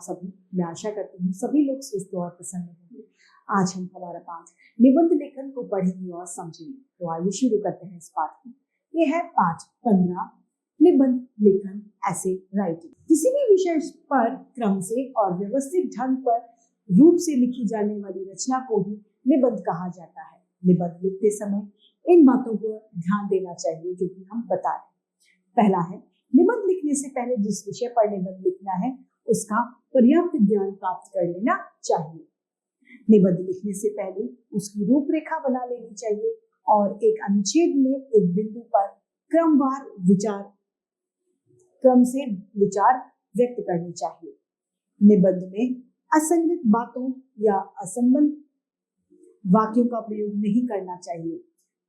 आप सभी, मैं आशा करती हूँ सभी लोग स्वस्थ और प्रसन्न होंगे। आज हम हमारा पाठ निबंध लेखन को पढ़ेंगे और समझेंगे। तो आइए शुरू करते हैं इस पाठ को। ये है पाठ 15, निबंध लेखन ऐसे राइटिंग। किसी भी विषय पर क्रम से और व्यवस्थित ढंग पर रूप से लिखी जाने वाली रचना को ही निबंध कहा जाता है। निबंध लिखते समय इन बातों को ध्यान देना चाहिए जो कि हम बता रहे हैं। पहला है, निबंध लिखने से पहले जिस विषय पर निबंध लिखना है उसका पर्याप्त ज्ञान प्राप्त कर लेना चाहिए। निबंध लिखने से पहले उसकी रूपरेखा बना लेनी चाहिए और एक अनुच्छेद में एक बिंदु पर क्रम से विचार व्यक्त करने चाहिए। निबंध में असंगत बातों या असंबद्ध वाक्यों का प्रयोग नहीं करना चाहिए।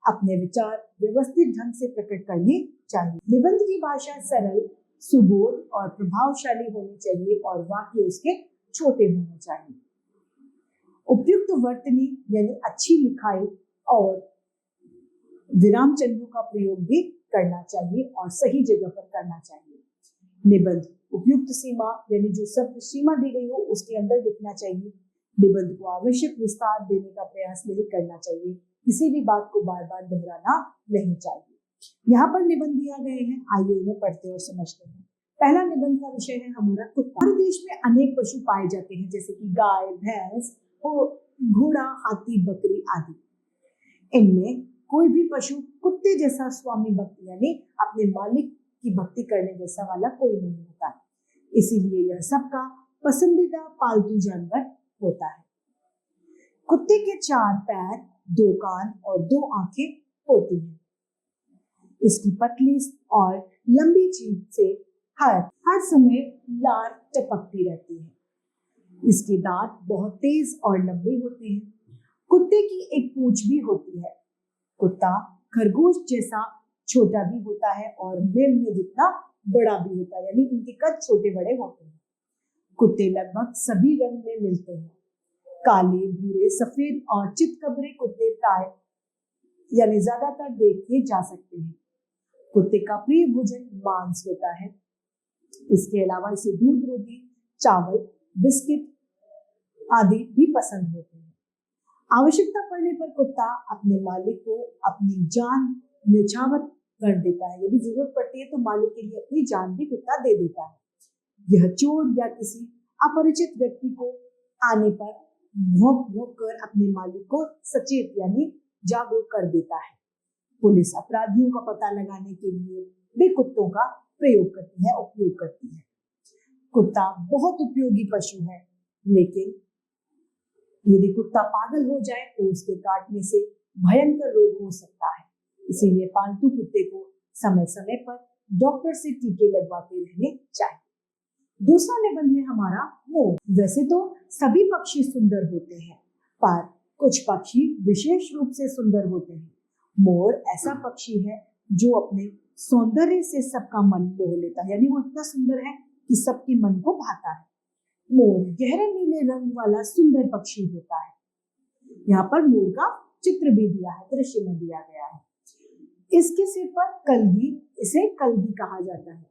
अपने विचार व्यवस्थित ढंग से प्रकट करने चाहिए। निबंध की भाषा सरल, सुबोध और प्रभावशाली होनी चाहिए और वाक्य उसके छोटे होने चाहिए। उपयुक्त वर्तनी यानी अच्छी लिखाई और विराम चिन्हों का प्रयोग भी करना चाहिए और सही जगह पर करना चाहिए। निबंध उपयुक्त सीमा यानी जो शब्द सीमा दी गई हो उसके अंदर लिखना चाहिए। निबंध को आवश्यक विस्तार देने का प्रयास नहीं करना चाहिए। किसी भी बात को बार बार दोहराना नहीं चाहिए। यहाँ पर निबंध दिया गए हैं, आइए उन्हें पढ़ते और समझते हैं। पहला निबंध का विषय है हमारा कुत्ता। हमारे देश में अनेक पशु पाए जाते हैं जैसे कि गाय, भैंस, घोड़ा, हाथी, बकरी आदि। इनमें कोई भी पशु कुत्ते जैसा स्वामी भक्ति यानी अपने मालिक की भक्ति करने जैसा वाला कोई नहीं होता, इसीलिए यह सबका पसंदीदा पालतू जानवर होता है। कुत्ते के 4 पैर, 2 कान और 2 आंखें होती हैं। इसकी पतली और लंबी जीभ से हर समय लार टपकती रहती है। इसके दांत बहुत तेज और लंबे होते हैं। कुत्ते की एक पूंछ भी होती है। कुत्ता खरगोश जैसा छोटा भी होता है और मेमने जितना बड़ा भी होता है, यानी इनके कद छोटे बड़े होते हैं। कुत्ते लगभग सभी रंग में मिलते हैं। काले, भूरे, सफेद और चितकबरे कुत्ते प्राय यानी ज्यादातर देखे जा सकते हैं। कुत्ते का प्रिय भोजन मांस होता है। इसके अलावा इसे दूध, रोटी, चावल, बिस्किट आदि भी पसंद होते हैं। आवश्यकता पड़ने पर कुत्ता अपने मालिक को अपनी जान न्यौछावर कर देता है। यदि जरूरत पड़ती है तो मालिक के लिए अपनी जान भी कुत्ता दे देता है। यह चोर या किसी अपरिचित व्यक्ति को आने पर भौंक भौंक कर अपने मालिक को सचेत यानी जागरूक कर देता है। पुलिस अपराधियों का पता लगाने के लिए भी कुत्तों का उपयोग करती है। कुत्ता बहुत उपयोगी पशु है, लेकिन यदि कुत्ता पागल हो जाए तो उसके काटने से भयंकर रोग हो सकता है। इसीलिए पालतू कुत्ते को समय समय पर डॉक्टर से टीके लगवाते रहने चाहिए। दूसरा निबंध है हमारा मोर। वैसे तो सभी पक्षी सुंदर होते हैं, पर कुछ पक्षी विशेष रूप से सुंदर होते हैं। मोर ऐसा पक्षी है जो अपने सौंदर्य से सबका मन मोह लेता है, यानी वो इतना सुंदर है कि सबके मन को भाता है। मोर गहरे नीले रंग वाला सुंदर पक्षी होता है। यहाँ पर मोर का चित्र भी दिया है, दृश्य में दिया गया है। इसके सिर पर कलगी, इसे कलगी कहा जाता है,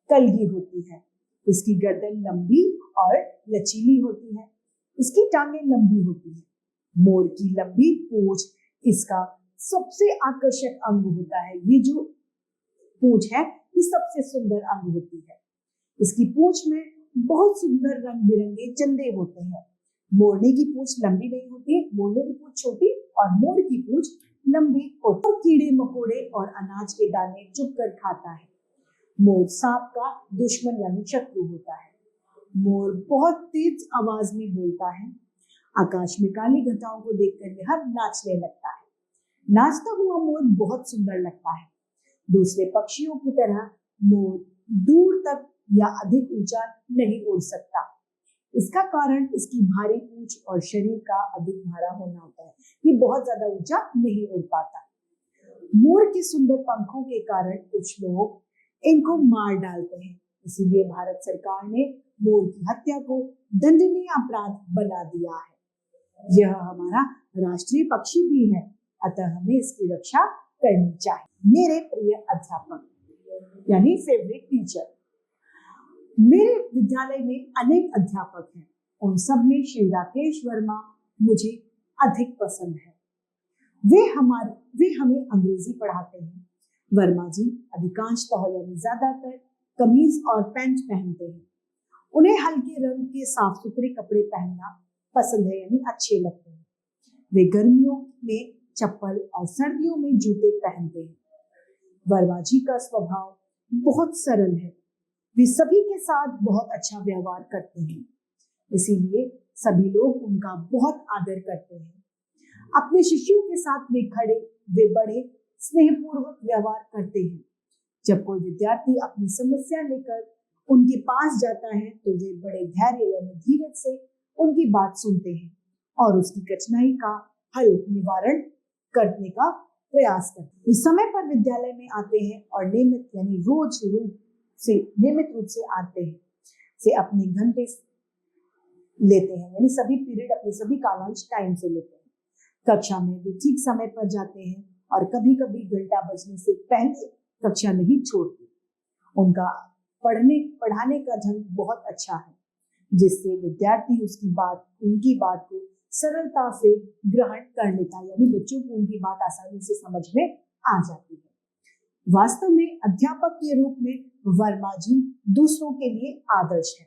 कलगी होती है। इसकी गर्दन लंबी और लचीली होती है। इसकी टांगें लंबी होती है। मोर की लंबी पूंछ इसका सबसे आकर्षक अंग होता है। ये जो पूंछ है ये सबसे सुंदर अंग होती है। इसकी पूंछ में बहुत सुंदर रंग बिरंगे चंदे होते हैं। मोरनी की पूंछ लंबी नहीं होती, मोरनी की पूंछ छोटी और मोर की पूंछ लंबी होती है। कीड़े मकोड़े और अनाज के दाने चुग कर खाता है। मोर सांप का दुश्मन यानी शत्रु होता है। मोर बहुत तेज आवाज में बोलता है। आकाश में काली घटाओं को देखकर यह नाचने लगता है। नाचता हुआ मोर बहुत सुंदर लगता है। दूसरे पक्षियों की तरह मोर दूर तक या अधिक ऊंचा नहीं उड़ सकता। इसका कारण इसकी भारी पूंछ और शरीर का अधिक भारा होना होता है। ये बहुत ज्यादा ऊंचा नहीं उड़ पाता। मोर के सुंदर पंखों के कारण कुछ लोग इनको मार डालते हैं। इसीलिए भारत सरकार ने मोर की हत्या को दंडनीय अपराध बना दिया है। यह हमारा राष्ट्रीय पक्षी भी है, अतः हमें इसकी रक्षा करनी चाहिए। मेरे प्रिय अध्यापक यानी फेवरेट टीचर, मेरे विद्यालय में अनेक अध्यापक हैं, उन सब में श्री राकेश वर्मा मुझे अधिक पसंद है। वे हमें अंग्रेजी पढ़ाते हैं। वर्मा जी अधिकांशतः यानी ज्यादातर कमीज और पैंट पहनते हैं। उन्हें हल्के रंग के साफ सुथरे कपड़े पहनना पसंद है यानी अच्छे लगते हैं। वे गर्मियों में चप्पल और सर्दियों में जूते पहनते हैं। वर्मा जी का स्वभाव बहुत सरल है। वे सभी के साथ बहुत अच्छा व्यवहार करते हैं, इसीलिए सभी लोग उनका बहुत आदर करते हैं। अपने शिष्यों के साथ वे बड़े स्नेहपूर्वक व्यवहार करते हैं। जब कोई विद्यार्थी अपनी समस्या लेकर उनके पास जाता है तो वे बड़े धैर्य यानी धीरज से उनकी बात सुनते हैं और उसकी कठिनाई का हल निवारण करने का प्रयास करते हैं। वे समय पर विद्यालय में आते हैं और नियमित रूप से आते हैं, से अपने घंटे लेते हैं यानी सभी पीरियड अपने सभी कालांश टाइम से लेते हैं। कक्षा में वे ठीक समय पर जाते हैं और कभी कभी घंटा बजने से पहले कक्षा नहीं छोड़ते। उनका पढ़ाने का ढंग बहुत अच्छा है, जिससे विद्यार्थी उनकी बात को सरलता से ग्रहण कर लेता है, यानी बच्चों को उनकी बात आसानी से समझ में आ जाती है। वास्तव में अध्यापक के रूप में वर्मा जी दूसरों के लिए आदर्श है।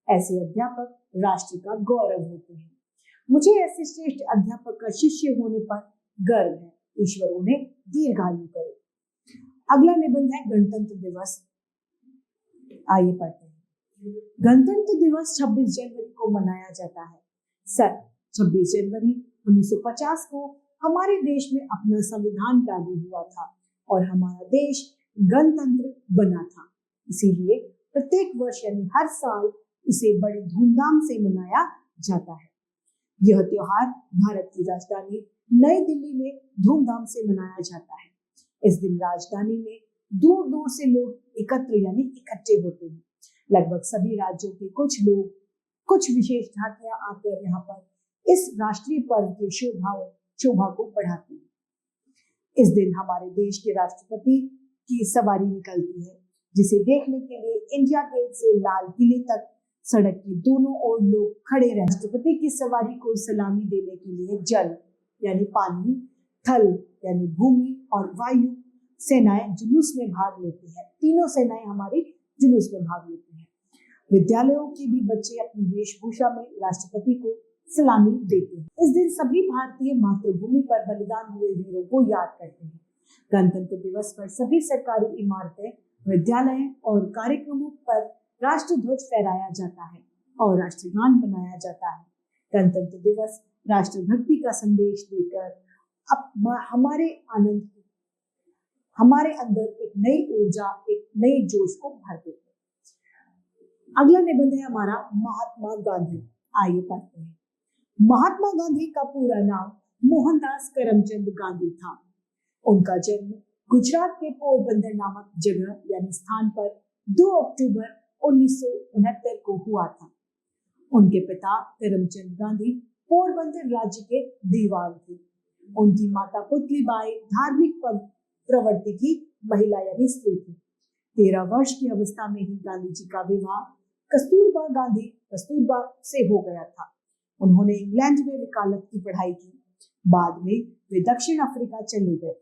ऐसे अध्यापक राष्ट्र का गौरव होते हैं। मुझे ऐसे श्रेष्ठ अध्यापक का शिष्य होने पर गर्व है। ईश्वर उन्हें दीर्घायु करे। अगला निबंध है गणतंत्र दिवस। आइए पढ़ते हैं। गणतंत्र दिवस 26 जनवरी को मनाया जाता है। 26 जनवरी 1950 को हमारे देश में अपना संविधान लागू हुआ था और हमारा देश गणतंत्र बना था। इसीलिए प्रत्येक वर्ष यानी हर साल इसे बड़ी धूमधाम से मनाया जाता है। यह त्योहार भारत की राजधानी नई दिल्ली में धूमधाम से मनाया जाता है। इस दिन राजधानी में दूर दूर से लोग इकट्ठे होते हैं। लगभग सभी राज्यों के कुछ विशेष झांकियां आकर यहाँ पर इस राष्ट्रीय पर्व की शोभा को बढ़ाती हैं। इस दिन हमारे देश के राष्ट्रपति की सवारी निकलती है, जिसे देखने के लिए इंडिया गेट से लाल किले तक सड़क के दोनों ओर लोग खड़े रहते हैं। राष्ट्रपति की सवारी को सलामी देने के लिए जल यानी पानी, थल यानी भूमि और वायु सेनाएं जुलूस में भाग लेती हैं। तीनों सेनाएं हमारी जुलूस में भाग लेती हैं। विद्यालयों के भी बच्चे अपनी वेशभूषा में राष्ट्रपति को सलामी देते हैं। इस दिन सभी भारतीय मातृभूमि पर बलिदान हुए वीरों को याद करते हैं। गणतंत्र दिवस पर सभी सरकारी इमारतें, विद्यालय और कार्यक्रमों पर राष्ट्र ध्वज फहराया जाता है और राष्ट्रगान बनाया जाता है। गणतंत्र दिवस राष्ट्रभक्ति का संदेश देकर हमारे अंदर एक नई ऊर्जा, एक नई जोश को भर देते हैं। अगला निबंध है हमारा महात्मा गांधी। आइए पढ़ते हैं। महात्मा गांधी का पूरा नाम मोहनदास करमचंद गांधी था। उनका जन्म गुजरात के पोरबंदर नामक जगह यानी स्थान पर 2 अक्टूबर 1969 को हुआ था। उनके पिता करमचंद गांधी पोरबंदर राज्य के दीवान थे। उनकी माता पुतलीबाई धार्मिक प्रवृत्ति की महिला यानी स्त्री थी। 13 वर्ष की अवस्था में ही गांधी जी का विवाह कस्तूरबा से हो गया था। उन्होंने इंग्लैंड में वकालत की पढ़ाई की। बाद में वे दक्षिण अफ्रीका चले गए।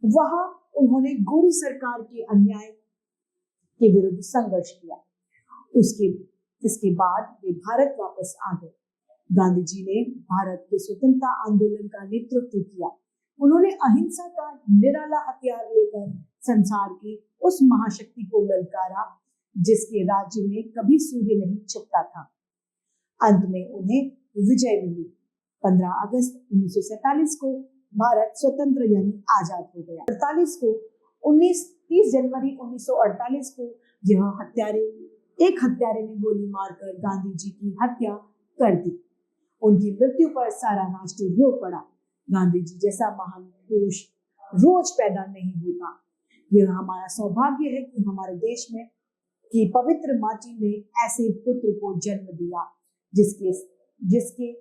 वहां उन्होंने गोरी सरकार के अन्याय के विरुद्ध संघर्ष किया। इसके बाद वे भारत वापस आ गए। गांधी जी ने भारत के स्वतंत्रता आंदोलन का नेतृत्व किया। उन्होंने अहिंसा का निराला हथियार लेकर संसार की उस महाशक्ति को ललकारा जिसके राज्य में कभी सूर्य नहीं छिपता था। अंत में उन्हें विजय मिली। 15 अगस्त 1947 को भारत स्वतंत्र यानी आजाद हो गया। 30 जनवरी 1948 को एक हत्यारे ने गोली मारकर गांधी जी की हत्या कर दी। उनकी मृत्यु पर सारा राष्ट्र रो पड़ा। गांधी जी जैसा महान पुरुष रोज पैदा नहीं होता। यह हमारा सौभाग्य है कि हमारे देश में की पवित्र माटी में ऐसे पुत्र को जन्म दिया जिसके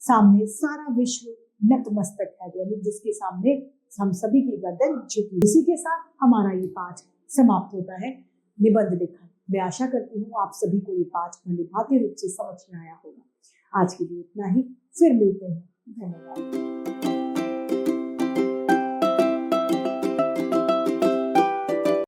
सामने सारा विश्व नतमस्तक है, यानी जिसके सामने हम सभी की गर्दन झुकी। इसी के साथ हमारा ये पाठ समाप्त होता है। निबंध लेखन मैं आशा करती हूँ आप सभी को ये पाठ भली भांति रूप से समझ में आया होगा। आज के लिए इतना ही, फिर मिलते हैं। धन्यवाद।